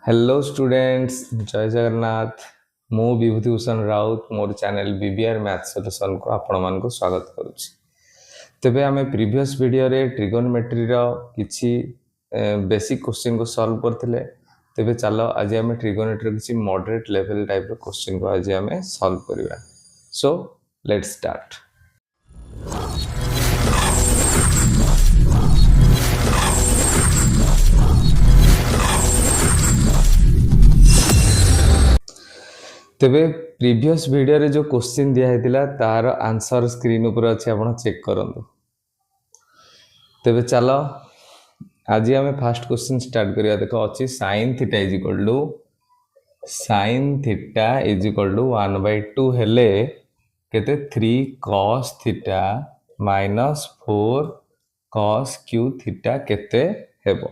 Hello students, जय जगन्नाथ। मु विभूतिभूषण राउत मोर channel BBr math solution को आपण मान को स्वागत करुच्ची। तेबे आमे प्रीवियस वीडियो रे ट्रिगोनोमेट्री रो किछि बेसिक क्वेश्चन को सॉल्व करथिले। तेबे चलो आज आमे ट्रिगोनोमेट्री किछि मॉडरेट लेवल टाइप रो क्वेश्चन को आज आमे सॉल्व करिवा। So let's start. तेबे प्रीवियस वीडियो रे जो क्वेश्चन दिया हेतिला तार आंसर स्क्रीन ऊपर अछि, आपण चेक करंतु। तेबे चलो आज आमे फर्स्ट क्वेश्चन स्टार्ट करिया। देखो अछि sin theta is equal to 1/2 हेले केते 3 cos theta minus 4 cos q theta केते हेबो।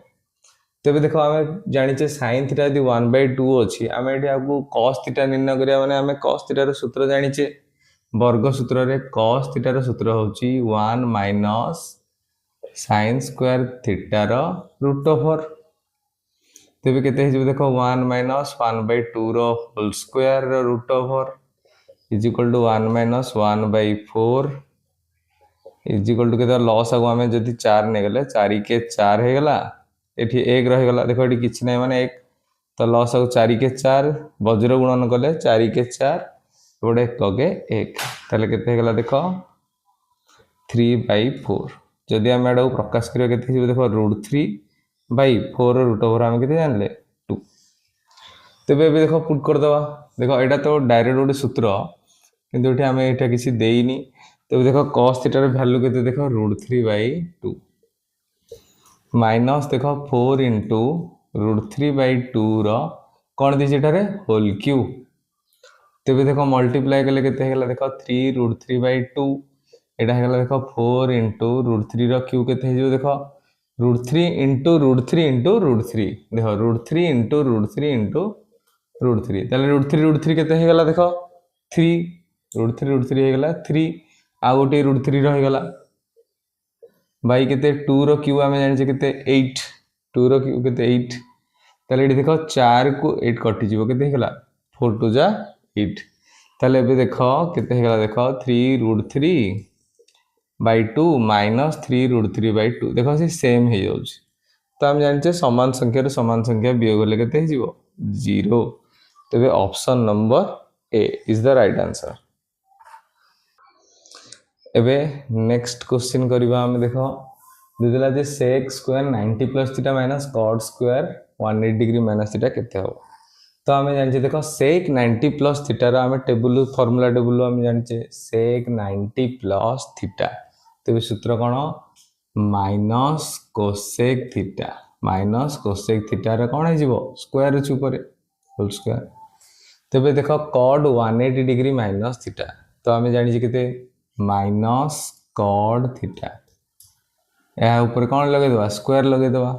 तेबे देखो आमे जानिचे sin थीटा यदि 1/2 अछि, आमे एठी आगु cos थीटा निर्णय करिया माने आमे cos थीटा रो सूत्र जानिचे। वर्ग सूत्र रे cos थीटा रो सूत्र होची 1 माइनस sin स्क्वायर थीटा रो रूट ओवर। तेबे केते हिजो देखो 1 माइनस 1/2 रो होल स्क्वायर रो root over is equal to 1 minus 1/4 is equal to केते लॉस आगु आमे जदि 4 ने गेले 4 के 4 हे गेला, एठी 1 रह गेला। देखो एठी किछ नै माने 1 तो लॉस आगु 4 के 4 वज्र गुणन कले 4 के 4 एबडे 1 के 1 ताले केते हे गेला देखो 3/4। जदि आमे एडा प्रकाश करियो केते हिजो देखो √3/4 रूट ओवर आमे केते जानले 2। तेबे एबे देखो पुट कर दवा। देखो एटा तो डायरेक्ट गोटे सूत्र, किंतु एठी आमे एटा किछि देइनी। तेबे देखो cos थीटा रे वैल्यू केते देखो √3/2 माइनस देखो 4 इंटू √3/2 रो कौन दी जेटारे होल क्यू। तेबे देखो मल्टीप्लाई कले केते हेगला देखो 3 √3/2 एटा हेगला देखो 4 इंटू √3 रो क्यू केते हेजो देखो √3 इंटू √3 इंटू √3 देखो √3 इंटू √3 इंटू √3 ताले √3 केते हेगला देखो 3 √3 हेगला 3 आ गोटे √3 रो हेगला बाई केते 2 रो क्यू आमे जानि जे केते 8 2 रो क्यू केते 8 ताले एठी देखो 4 को 8 कटि जीवो केते हेगला 4 2 जा 8 ताले एबे देखो केते हेगला देखो 3 √3/2 माइनस 3 √3/2 देखो से सेम हे जाउछ। तो हम जानि जे समान संख्या रे समान संख्या वियोग ले केते हे जीवो 0। तबे option number A is the right answer. एबे नेक्स्ट क्वेश्चन करिबा हम देखो दिदला जे sec square 90 plus theta minus cot square 180 degree minus theta केते हो। तो हमें जानि देखो sec 90 प्लस थीटा रा हमें टेबल फार्मूला टेबल हम जानि sec 90 प्लस थीटा। तेबे सूत्र कोन minus cosec theta minus cosec theta रा कोन हे जीवो स्क्वायर अछि ऊपर होल स्क्वायर। तेबे देखो cot 180 डिग्री माइनस थीटा, तो हमें जानि जे केते माइनस cot थीटा या ऊपर कौन लगे दवा स्क्वायर लगे दवा।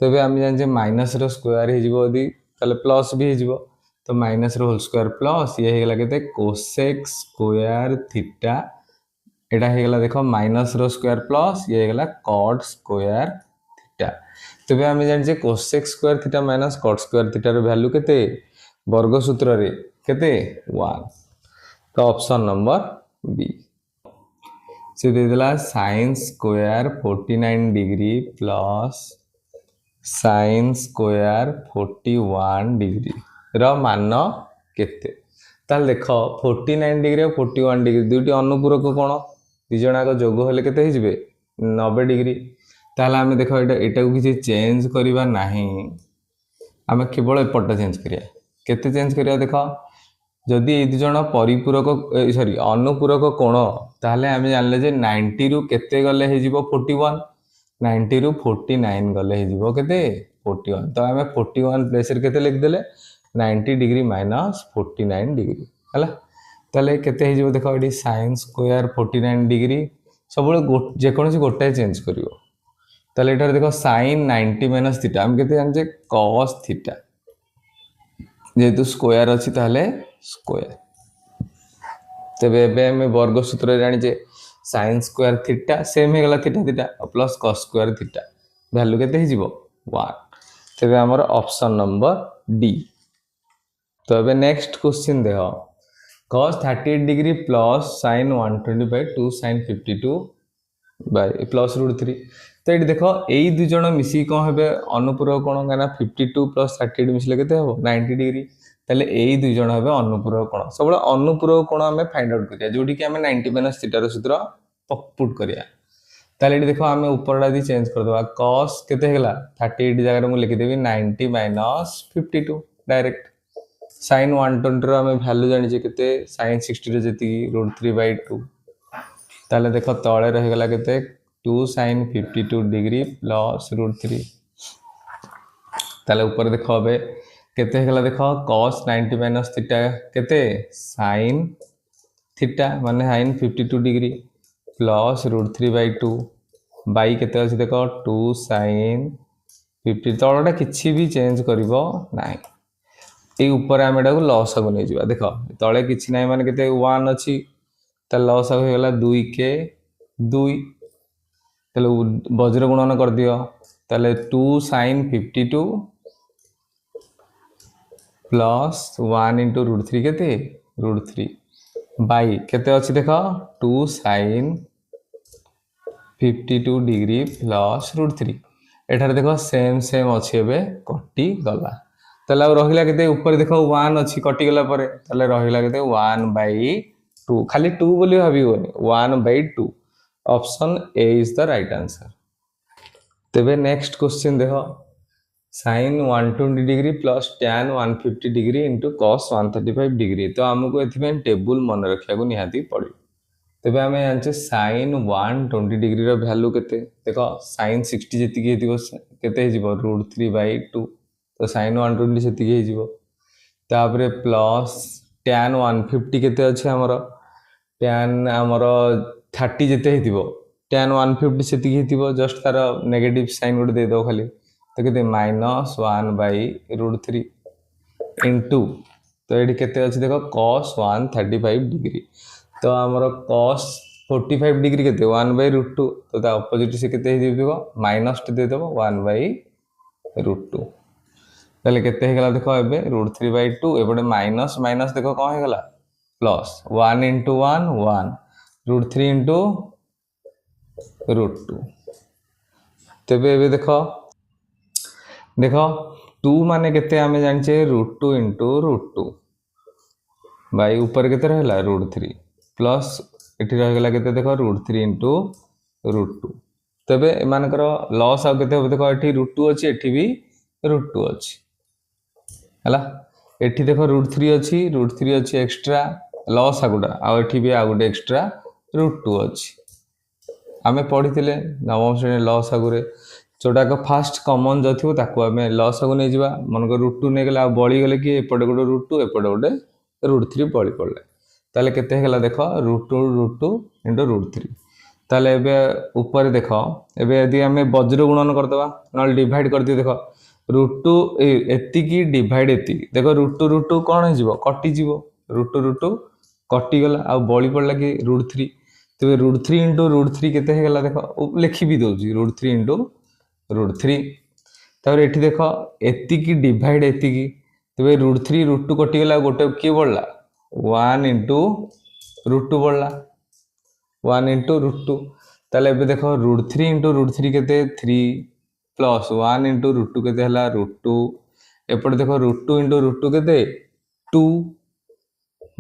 तबे हम जान जे माइनस रो स्क्वायर हे जीवो यदि ताले प्लस भी हे जीवो, तो माइनस रो होल स्क्वायर प्लस ये हे गेला केते cosec स्क्वायर थीटा एटा हे गेला देखो माइनस रो स्क्वायर प्लस ये हे गेला cot स्क्वायर थीटा। तबे हम जान जे cosec square theta minus cot square theta रो वैल्यू केते वर्ग सूत्र रे केते 1। तो ऑप्शन नंबर बी से दे दिला sin square 49 degree plus sin square 41 degree रो मान केते। ताल देखो 49 डिग्री और 41 डिग्री दुटी अनुपूरक कोण दि जणाक जोग होले केते हे जिवे 90 डिग्री। ताल हम देखो एटा को किछि चेंज करिवा नाही, हम केवल एपट चेंज करिया। केते चेंज करिया देखो जदि ए जण परिपूरक सॉरी अनुपूरक कोण ताहले हम जानले जे 90 रु केते गले हे जीवो 41 90 रु 49 गले हे जीवो केते 41। तो हम 41 प्लेस रे केते लिख देले 90 डिग्री माइनस 49 डिग्री हला। ताले केते हे जीवो देखो एडी sin स्क्वायर 49 डिग्री सब जे कोनसी गोटे चेंज करिवो। ताले एटार देखो sin 90 माइनस थीटा हम केते जान जे cos थीटा जेतु स्क्वायर अछि ताहले स्क्वायर। तबे एबे हम वर्ग सूत्र जानि जे sin स्क्वायर थीटा सेम हे गला theta theta plus cos square theta value केते हे जीवो 1। तबे हमर ऑप्शन नंबर डी। तो अब नेक्स्ट क्वेश्चन देख cos 38 degree plus sin 120 2 sin 52 by plus √3। तो ये देख यही दुई जन मिसी कौन हे अनुपूरक कोण कहीं 52 प्लस 38 मिसले के 90 डिग्री। ताले यही दुई जन हे अनुपूरक कोण सब अनुपूरक कोण आम फाइंड आउट करिया जोटी कि आम 90 माइनस थीटा सूत्र पुट करिया। ताले ये देख आम ऊपर दी चेंज करदे cos केते हेगला 38 जगह मुझे लिखिदेवी 90 माइनस 52 डायरेक्ट। sin 120 आम भैल्यू जानी के sin 60 जी √3/2 ताले देख तले रहीगला के 2 sin 52 डिग्री प्लस √3। ताले ऊपर देख ए केते हेगला देख cos 90 माइनस थीटा केते sin थीटा माने sin 52 डिग्री प्लस √3/2 बाई केते अछि देख 2 sin 50 तलटा किछि भी चेंज करिवो नाही। ये ऊपर आम एटा लस को नहीं जा देख तले किछि नाही माने केते 1 अछि त लस हो गला 2 के 2 तले वज्र गुणन कर दियो तले 2 sin 52 प्लस 1 into √3 केते √3 बाई केते अछि देख 2 sin 52 डिग्री प्लस √3 एठार देख सेम सेम अच्छे एबे कटी गला तले रहिला केते ऊपर देख 1 अछि कटी गला परे तले रहिला केते 1/2 खाली 2 बोली भाबियोनी 1/2 option A is the right answer. तेबे नेक्स्ट क्वेश्चन देख sin 120 degree plus tan 150 degree into cos 135 degree. तो आमको एथिमे टेबल मन रखिया को निहाती पड़े। तेबे आमे जानचे sin 120 डिग्री रो वैल्यू केते देख sin 60 जति के हेतिबो केते हेजिबो √3/2 तो sin 120 सेति के हेजिबो तापरे प्लस tan 150 केते अछि हमरो tan हमरो 30 जते हेतिबो tan 150 सेति के हेतिबो जस्ट तार नेगेटिव साइन गोटे दे दो खाली तो केते -1/√3 इनटू तो ये केते अछि देखो cos 135 डिग्री तो हमरो cos 45 डिग्री केते 1/√2 तो ता ऑपोजिट से केते हेजिबो माइनस दे देबो 1/√2 ताले केते हेगला देखो एबे √3/2 एबडे माइनस माइनस देखो कोन हेगला प्लस 1 into 1 1 √3 into √2 तेबे एबे देखो 2 माने केते आमे जानचे √2 into √2 बाई ऊपर केते रहला √3 प्लस एठी रहगला केते देखो √3 into √2 तबे एमानकर लॉस आ केते हो देखो एठी √2 अछि एठी भी √2 अछि हला एठी देखो √3 अछि एक्स्ट्रा लॉस आगुडा आ एठी भी आगुडे एक्स्ट्रा √2 अछि आमे पढिथिले नवम श्रेणी लॉस आगुरे जोटा को फास्ट कॉमन जथिबो ताको आमे लॉस आगु नै जिबा मन को √2 नै गेला बळी गेले कि एपडे गोटे √2 एपडे गोटे √3 बळी पड़ले ताले केते हेगला देखो √2 into √3 ताले एबे ऊपर देखो एबे यदि आमे वज्र गुणन कर दबा नल डिवाइड कर दियो देखो √2 एति की डिवाइड एति देखो √2 कोन हे जिवो कटि जिवो √2 कटि गला आ बळी पड़ला कि √3 तबे √3 into √3 केते हे गला देखो लिखि भी दोजी √3 into √3 तबे एठी देखो एति की डिवाइड एति की तबे √3 कटि गला गोटे की बळला 1 into √2 बळला 1 into √2 ताले एबे देखो √3 into √3 केते 3 प्लस 1 into √2 केते हला √2 एपटे देखो √2 into √2 केते 2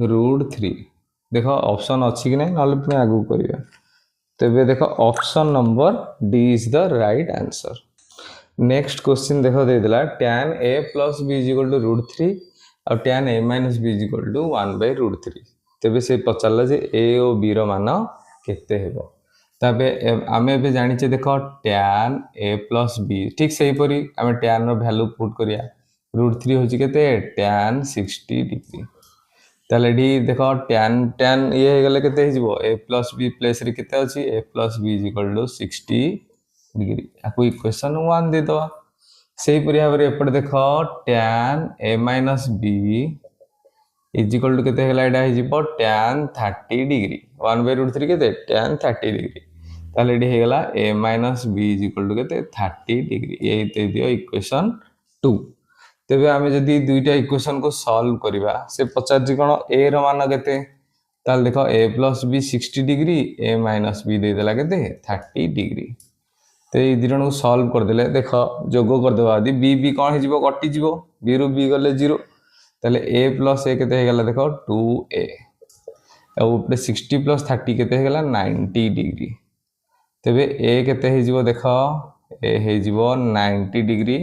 √3 देखो ऑप्शन अछि कि नै नले पुनी आगु करिया तबे देखो option number D is the right answer. Next question देखो दे दिला tan a plus b is equal to √3 और tan a minus b is equal to 1/√3 तबे से पचारला जे a और b रो मान केते हेबो तबे आमे बे जानि छे देखो tan a plus b ठीक सही परी आमे tan रो वैल्यू पुट करिया √3 होची केते tan 60 डिग्री ताले डी देखो tan ये हे गेले केते हिजबो a plus b प्लेस रे केते अछि a plus b is equal to 60 degree आकु इक्वेशन 1 दे दवा सही परी भाबरे एपड देखो tan a minus b is equal to केते हेला एडा हिजबो tan 30 डिग्री 1/√3 केते tan 30 डिग्री ताले डी हे गेला a minus b is equal to केते 30 डिग्री ये दे दियो इक्वेशन 2 तेबे आमे जदि दुईटा इक्वेशन को सॉल्व करिबा से पचार कोन a रो मान केते ताल देखो a plus b 60 degree a minus b दे देला केते 30 डिग्री। तो ये दिजन को सॉल्व कर देले देखो जोग कर देबा यदि b b कोन हे जिवो कटि जिवो b रो b गले 0 ताले a प्लस a केते हे गेला देखो 2a आ ऊपर 60 प्लस 30 केते हे गेला 90 डिग्री। तेबे a केते हे जिवो देखो a हे जिवो 90 डिग्री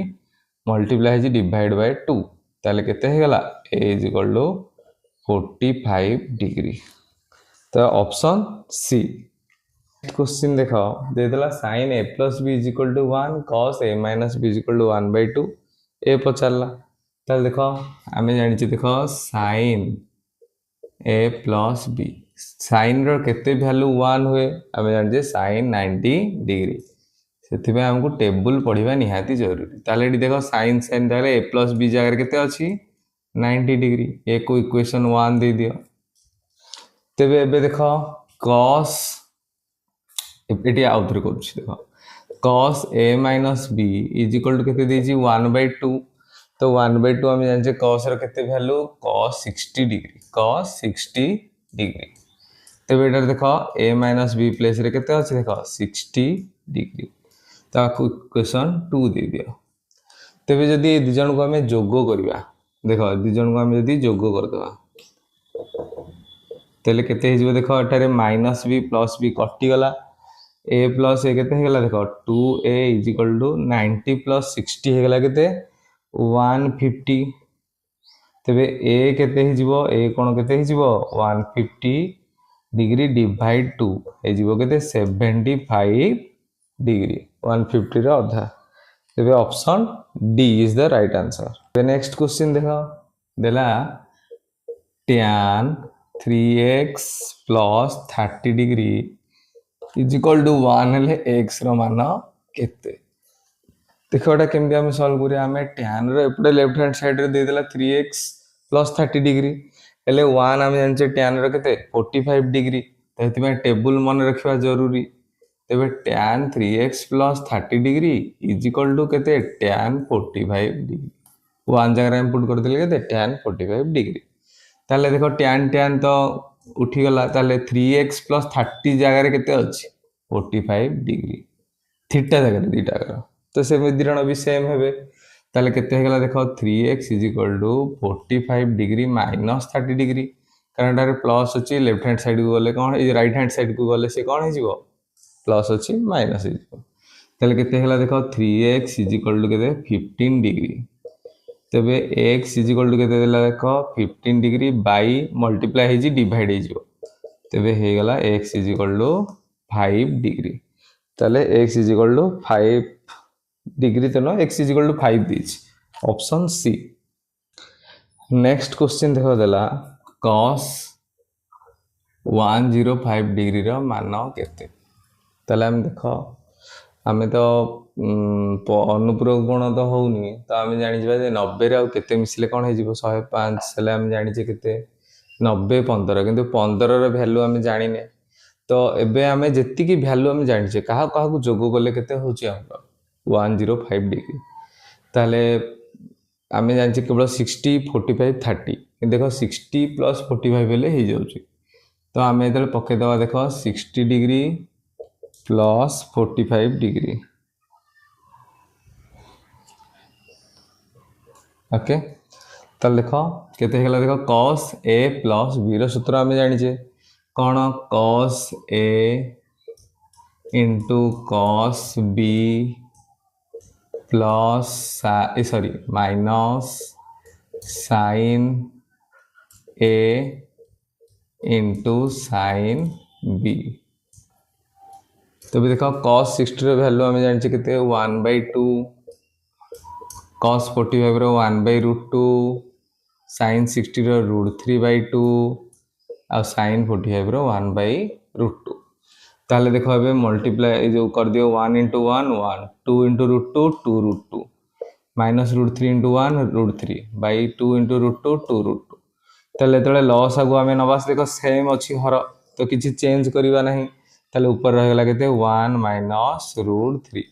मल्टीप्लाई है डिवाइड बाय 2 ताले केते हे गेला a is equal to 45 degree. तो ऑप्शन सी। क्वेश्चन देखो दे देला sin a plus b is equal to 1 cos a minus b is equal to 1/2 a पचारला ताले देखो आमे जानि छी देखो sin a plus b sin रो केते वैल्यू 1 हुए आमे जानि जे sin 90 डिग्री सेति पे हमको टेबल पढ़िबा निहाती जरूरी। ताले देखो sin sin दाले a प्लस b जगह केते अछि 90 डिग्री ए को इक्वेशन 1 दे दियो। तेबे एबे देखो cos एटी आउथर करूछ देखो cos a minus b is equal to केते देछि 1/2 तो 1/2 हम जान जे cos रो केते value cos 60 degree cos 60 degree. तेबे एटा देखो a माइनस b प्लेस रे केते अछि देखो 60 डिग्री ताकू इक्वेशन 2 दे दियो। तेबे जदि दि जन को हमें जोग करबा देखो दि जन को हमें जदि जोग कर देबा तेले केते हे जिवो देखो एटारे माइनस b प्लस b कटि गला a प्लस a केते हे गला देखो 2a is equal to 90 plus 60 हे गला केते 150। तेबे a केते हे जिवो a कोन केते हे जिवो 150 डिग्री डिवाइड 2 हे जिवो केते 75 डिग्री 150 रो आधा। तेबे option D is the right answer. The next question देखो देला tan 3x plus 30 degree is equal to 1 हेले x रो मान केते। देखो एटा केमदी हम सॉल्व करिया हमें tan रो एपटे लेफ्ट हैंड साइड रे दे देला 3x प्लस 30 डिग्री हेले 1 हम जानचे tan रो केते 45 डिग्री तो हेति में टेबल मन रखिबा जरूरी। तेबे tan 3x plus 30 degree is equal to केते tan 45 डिग्री 1 जगह हम पुट कर देले केते tan 45 डिग्री। ताले देखो tan tan तो उठी गला ताले 3x प्लस 30 जगह रे केते अछि 45 डिग्री थीटा जगह रे दीटा कर तो से दिरण भी सेम हेबे ताले केते हे गला देखो 3x is equal to 45 degree minus 30 degree कारण तारे प्लस अछि लेफ्ट हैंड साइड को गले कोन ए राइट हैंड साइड को गले से कोन हे जिवो प्लस अछि माइनस हे जिवो ताले केते हे गला देखो 3x इज इक्वल टू केते 15 डिग्री। तेबे x इज इक्वल टू केते देला देखो 15 डिग्री बाय मल्टीप्लाई हे जी डिवाइड हे जिवो तेबे हे गला x is equal to 5 degree ताले x is equal to 5 degree तो ना x is equal to 5 this option C. Next question देखो देला cos 105 डिग्री रो मान केते ताले हम देखो आमे तो अनुपूरक गुण तो होउनी तो आमे जानि जबा जे 90 रे आ केते मिसले कोन हे जिवो 105 सेले हम जानि जे केते 90 15 किंतु 15 रो वैल्यू आमे जानि ने तो एबे आमे जेति की वैल्यू आमे जानि जे कहा कहा को जोग गले केते होची हमर 105 डिग्री ताले आमे जानि जे केवल 60 45 30 देखो 60 प्लस 45 बेले हे जाउची तो आमे एतले पके दवा देखो 60 डिग्री प्लस 45 डिग्री ओके तल देखो केते हेला देखो cos a प्लस b रो सूत्र हमें जानि जे कोन cos a into cos b plus sorry minus sin a into sin b। तो भी देखो cos 60 रो वैल्यू हमें जानि जे केते 1/2 cos 45 रो 1/√2 sin 60 रो √3/2 और sin 45 रो 1/√2 ताले देखो एबे मल्टीप्लाई जो कर दियो 1 * 1 1 2 * √2 2√2 माइनस √3 * 1 √3 बाय 2 * √2 2√2 ताले तळे लॉस आगु हमें नबास देखो सेम अछि हर तो किछि चेंज करिवा नहीं ताले ऊपर रह गेला केते 1 - √3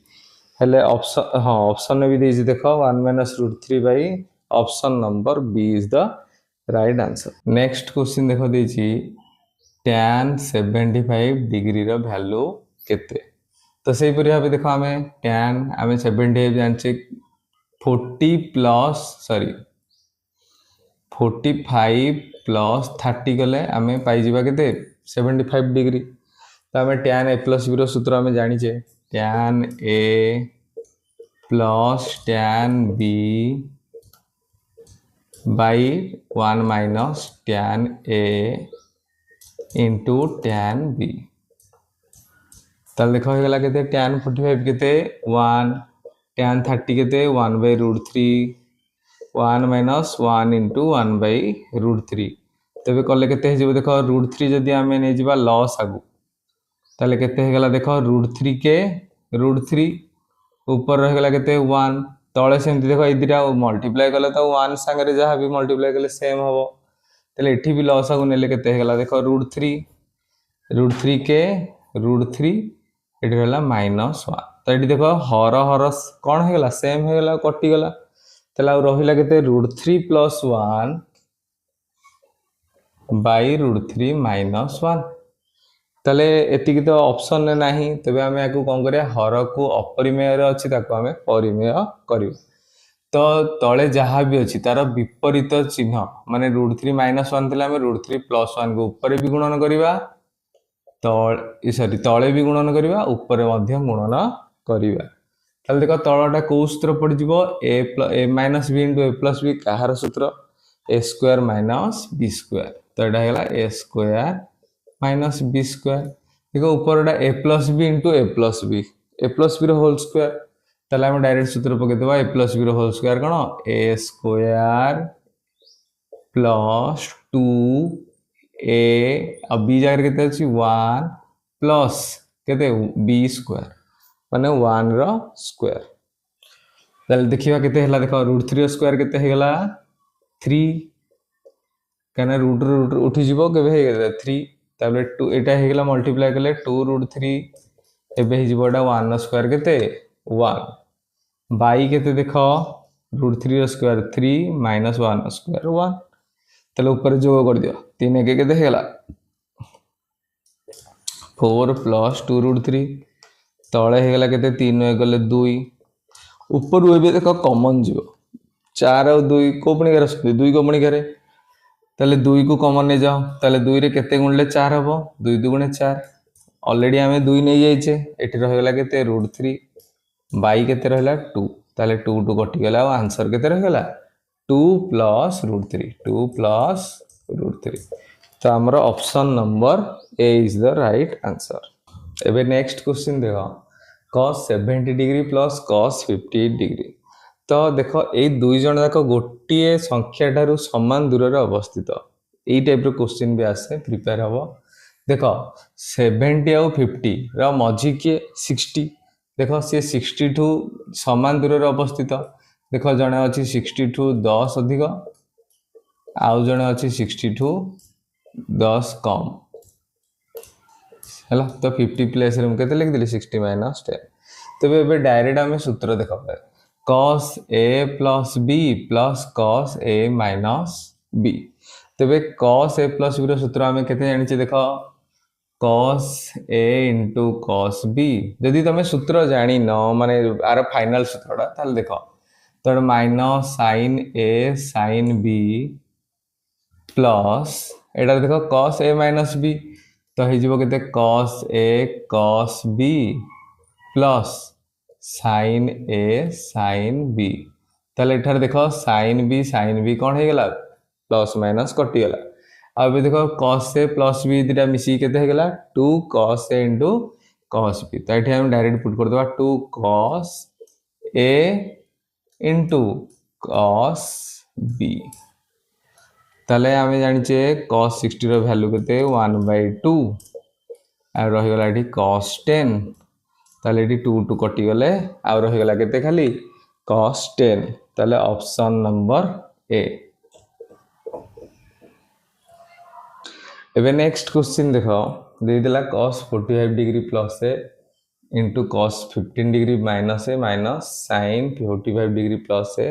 हेले ऑप्शन हां ऑप्शन में भी देछि देखो 1 - √3 by option number B is the right answer. Next question देखो देछि tan 75 डिग्री रो वैल्यू केते। तो सही परि भाबे देखो हमें tan हमें 75 जानचे 45 प्लस 30 गले आम पाई के 75 डिग्री। तो आम tan a प्लस बी सूत्र आम जाचे tan a plus tan b by 1 minus tan a into tan b। ताल देख होगा के tan 45 के 1 tan 30 के 1/√3 1 माइनस 1 इंटू 1/√3। तेज कले के देख √3 जदि आम नहीं लॉस आगु ताले के देख √3 के √3 ऊपर रहीगला के 1 तले सेमती देख ये दुटा मल्टीप्लाई कले तो 1 सांगे जहाँ भी मल्टीप्लाई कले सेम हम तेल ये भी लॉस आगु नेले के देख √3 के √3 ये -1 तो ये देख हर हर कौन होगा सेम होगा कटिगला तेल रहा के √3 प्लस 1 बाई √3 -1 ताले एतिक तो ऑप्शन ने नाही तबे आमे याकू कोन करिया हर को अपरिमेय रे अछि ताको आमे परिमेय करियो। तो तळे जहाँ भी अछि तार विपरीत चिन्ह माने √3 -1 थिला आमे √3 प्लस 1 को ऊपर भी गुणन करिवा तळे भी गुणन करिवा ऊपर मध्य गुणन करिवा। ताले देखो तळटा को सूत्र पड़ जिवो a minus b into a plus b कहार सूत्र a square minus b square. तो एटा हेला a square minus b square देखो ऊपर a plus B into a plus B whole square. ताले हम डायरेक्ट सूत्र पके देबा a plus B whole square कोन a स्क्वायर प्लस 2a अब b जगह केते अछि 1 प्लस केते b स्क्वायर माने 1 रो स्क्वायर। ताले देखिबा केते हला देखो √3 स्क्वायर केते हेगला 3 कने रूट उठी जीवो केबे हेगला 3 ताबले 2 एटा हेगला मल्टीप्लाई कले 2√3 एबे हे जीवो एटा 1 स्क्वायर केते 1 बाई केते देखो √3 स्क्वायर 3 माइनस 1 स्क्वायर 1 तले ऊपर जोग कर दियो 3 के केते हेगला 4 प्लस 2√3 तळे हेगला केते 3 गले 2 ऊपर एबे देखो कॉमन जीवो 4 और 2 को पणी करे 2 को पणी करे ताले 2 को कॉमन ले जाओ ताले 2 रे केते गुणले 4 हबो 2 2 4 ऑलरेडी आमे 2 नै जाइछे एठी रहगला केते √3 बाई केते रहला 2 ताले 2 2 कटि गेला आंसर केते रहगला 2 प्लस √3 तो हमर option number A is the right answer. एबे नेक्स्ट क्वेश्चन देखो cos 70 degree plus cos 58 degree. तो देख ये दुई जन जाक गोटे संख्या ठारू समान दूर अवस्थित यही टाइप क्वेश्चन भी आसे प्रिपेयर हम। देख 70 आउ 50 रा मझी किए 60 देख सी 60 ठू समान दूर अवस्थित देख जड़े अच्छी 60 ठू 10 अधिक आउ जड़े अच्छी 60 ठू 10 कम है तो 50 प्लेस के लिखिदी 60 माइनस 10। तेज ए डायरेक्ट आम सूत्र देख cos a plus b plus cos a minus b। तेरे cos a प्लस b सूत्र आम के जानी देख cos a into cos b जदि तुम सूत्र जानी न माने आर फाइनल सूत्रटा ताल देख तो minus sin a sin b plus iota देख cos a माइनस b तो हो cos a cos b plus sin a sin b ताले एठार देख sin b कौन हो गला प्लस माइनस कटिगला। अब देख cos a प्लस b दुटा मिसी केते हो गला 2 cos a into cos b तो ये हम डायरेक्ट पुट कर देबा 2 cos a into cos b ताले आम जानिचे cos 60 रो वैल्यू केते 1/2 आ रही गला एठी cos 10 ताले एठी 2 2 कटि गले आ रही गला केते खाली cos 10 ताले ऑप्शन नंबर ए। एबे नेक्स्ट क्वेश्चन देखो दे देला cos 45 डिग्री प्लस ए इंटू cos 15 डिग्री माइनस ए माइनस sin 45 डिग्री प्लस ए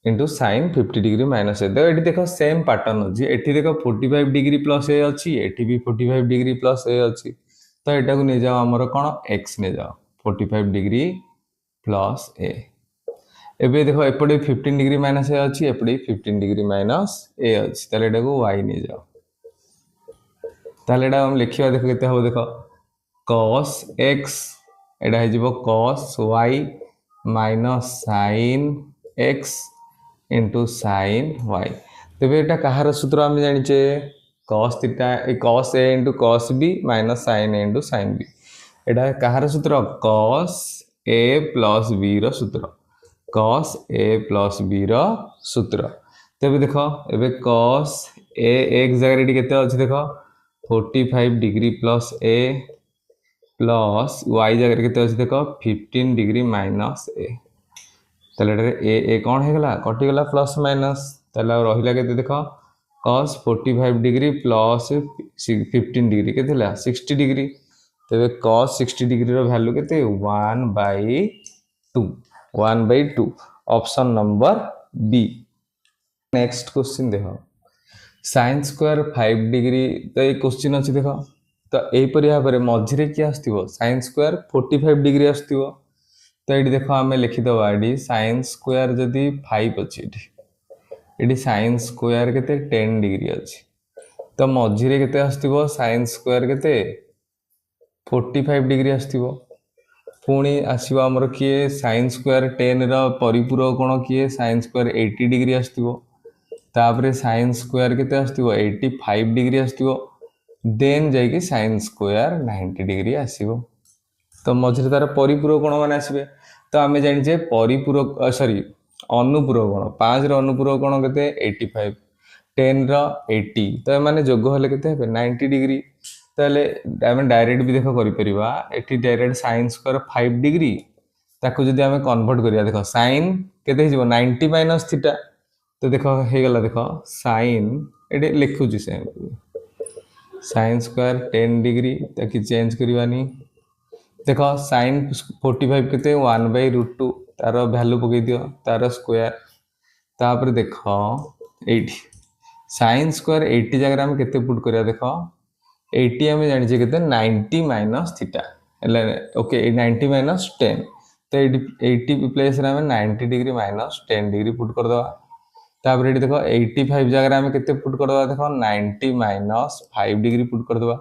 इंटू साइन 50 डिग्री माइनस ए। तो ये देख सेम पैटर्न अच्छी, ये देख 45 डिग्री प्लस ए अच्छी, ये भी 45 डिग्री प्लस ए अच्छी। तो यहाँ को नहीं जाओ आमर कौन एक्स नहीं जाओ 45 डिग्री प्लस ए। एबे देखो एपटे 15 डिग्री माइनस ए अच्छी, एपटे 15 डिग्री माइनस ए अच्छी, ताले एटा को y नहीं जाओ। ताले एटा हम लिखिया देखो केते हो, देखो cos x एटा हे जिवो cos y minus sin x into sin y। तेबे एटा कहार सूत्र हम जानिचे cos theta cos a into cos b minus sin a into sin b। एटा कहार सूत्र cos a प्लस b रो सूत्र, cos a प्लस b रो सूत्र। तेबे देखो एबे cos a एक जगह केते अछि देखो 45 degree plus a plus y जगह केते अछि देखो 15 डिग्री माइनस a। ताले ए ए कौन है गला कटि गला प्लस माइनस, ताले रहिला केते देखो cos 45 डिग्री प्लस 15 डिग्री केते ला 60 डिग्री। तेबे cos 60 डिग्री रो वैल्यू केते 1/2, 1/2 option number B. Next question देखो sin स्क्वायर 5 डिग्री। तो ये क्वेश्चन अच्छी देखो, तो यहीपरि भाव में मझे किए आसो sin स्क्वायर 45 डिग्री आसो। तो ये देखो आम लिखिदबा ये sin स्क्वायर जदि 5 अच्छी, ये sin स्क्वायर के 10 डिग्री अच्छी, तो मझे के आसो sin स्क्वायर के 45 डिग्री आसो। पुणी आसो आमर किए sin स्क्वायर 10 परिपूरक कोण किए sin स्क्वायर 80 डिग्री आसो। तापरे sin स्क्वायर के 85 डिग्री आसो, देन जाइए sin स्क्वायर 90 डिग्री आसो। तो मझे तार परिपूरक कोण मैंने आसबे। तो आम जाने परिपूरक सॉरी अनुपूरक कोण 5 अनुपूरक कोण के 85, 10 80, तो मैंने जोग हेले के 90 डिग्री। तो आम डायरेक्ट भी देख कर डायरेक्ट sin स्क्वायर 5 डिग्री ताकू जदि आम कन्वर्ट करिया देखो sin केते हो 90 माइनस थीटा। तो देखो हो गला देखो sin ये लिखुची से sin स्क्वायर 10 डिग्री ताकि चेंज करवानी। देखो sin 45 के 1/√2 तार भैल्यू पकई दियो तार स्क्वायर। तापर देखो 80 sin स्क्वायर 80 जगह आम केते पुट करिया देखो 80 आम जानिछे केते 90 माइनस थीटा ओके 90 माइनस 10। तो 80 प्लेस रे आम 90 डिग्री माइनस 10 डिग्री पुट कर दवा। तापर ये देखो 85 जगह आम केते पुट कर दवा देखो 90 माइनस 5 डिग्री पुट कर दवा,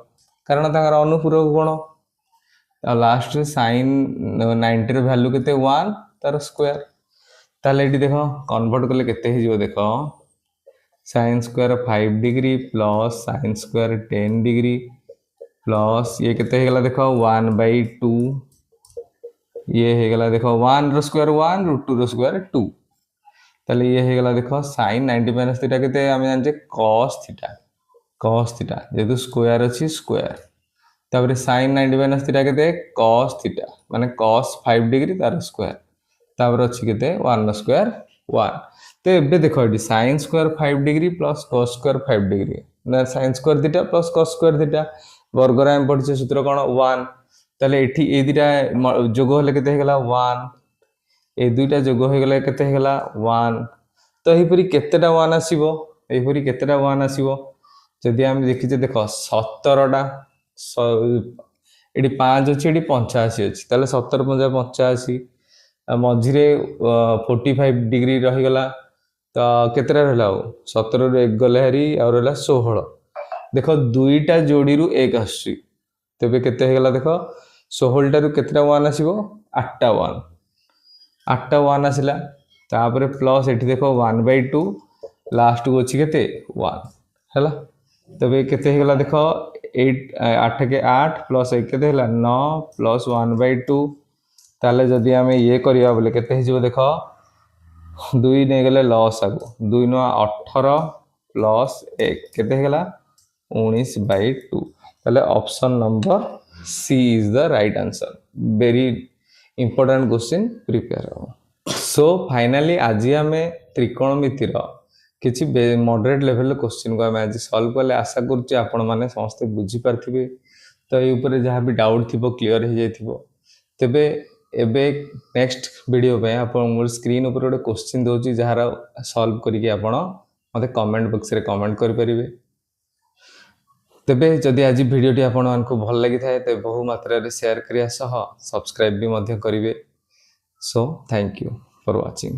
कारण तांकर अनुपूरक कोण। लास्ट रे sin 90 रो वैल्यू केते 1 तार स्क्वायर। ताले ये देखो कन्वर्ट करले केते हे जिवो देखो sin square 5 degree plus sin square 10 degree plus ये केते हे गला देखो 1/2, ये हे गला देखो 1 रो स्क्वायर 1 √2 रो स्क्वायर 2। ताले ये हे गला देखो sin 90 माइनस थीटा केते हम जानचे cos थीटा जेतु स्क्वायर अछि स्क्वायर। तापर sin 90 माइनस थीटा केते cos थीटा माने cos 5 डिग्री तार स्क्वायर। तापर अछि केते 1 रो स्क्वायर 1। तो एबे देखो ये sin square 5 degree plus cos square 5 degree ना sin square theta plus cos square theta वर्ग रे हम पढिसे सूत्र कोन 1। ताले एठी ए दुटा जोग होले केते हे गला 1, ए दुटा जोग हो गला केते हे गला 1। तो एहीपरि केतेटा 1 आसीबो, एहीपरि केतेटा 1 आसीबो जदि हम देखिजे देखो 17टा ये 5 अच्छी ये 85 अच्छी, ताले 17 5 85 मझे 45 डिग्री रहीगला। तो केतटा रहा 17 रू 1 गले हरी और रहा 16। देखो दुईटा जोड़ी रू 1 आसी, तेबे केते हे गला देखो 16 रू केतेटा 1 आसीबो 8टा 1, 8टा 1 आसिला। तापर प्लस एठी देखो 1/2 लास्ट को अछि केते 1 हैला। तबे केते हे गला देखो 8 के 8 प्लस 1 केते हला 9 प्लस 1/2। ताले जदि आमे ये करिया बोले केते हे जिवो देखो 2 ने गले लॉस आगो 2 नो 18 प्लस 1 केते हे गला 19/2। ताले option number C is the right answer. Very important question prepare हो। सो फाइनली आज आमे त्रिकोणमितिर किसी मॉडरेट लेवल क्वेश्चन को आम आज सॉल्व कले आशा करुच्चे आपण मैंने समस्ते बुझी पार्थिबे। तो ये ऊपर जहाँ भी डाउट थी क्लीयर हो जाइथिबो। तेबे एबे नेक्स्ट वीडियो पे आपन स्क्रीन ऊपर गोटे क्वेश्चन दोची जहार सॉल्व करके आपण मते कमेंट बॉक्स रे कमेंट कर परिबे। तेबे जदि आज वीडियोटी आपण मानकु भल लागि थाए ते बहु मात्रा रे शेयर करिया सह सब्सक्राइब भी मध्य करिवे। So thank you for watching.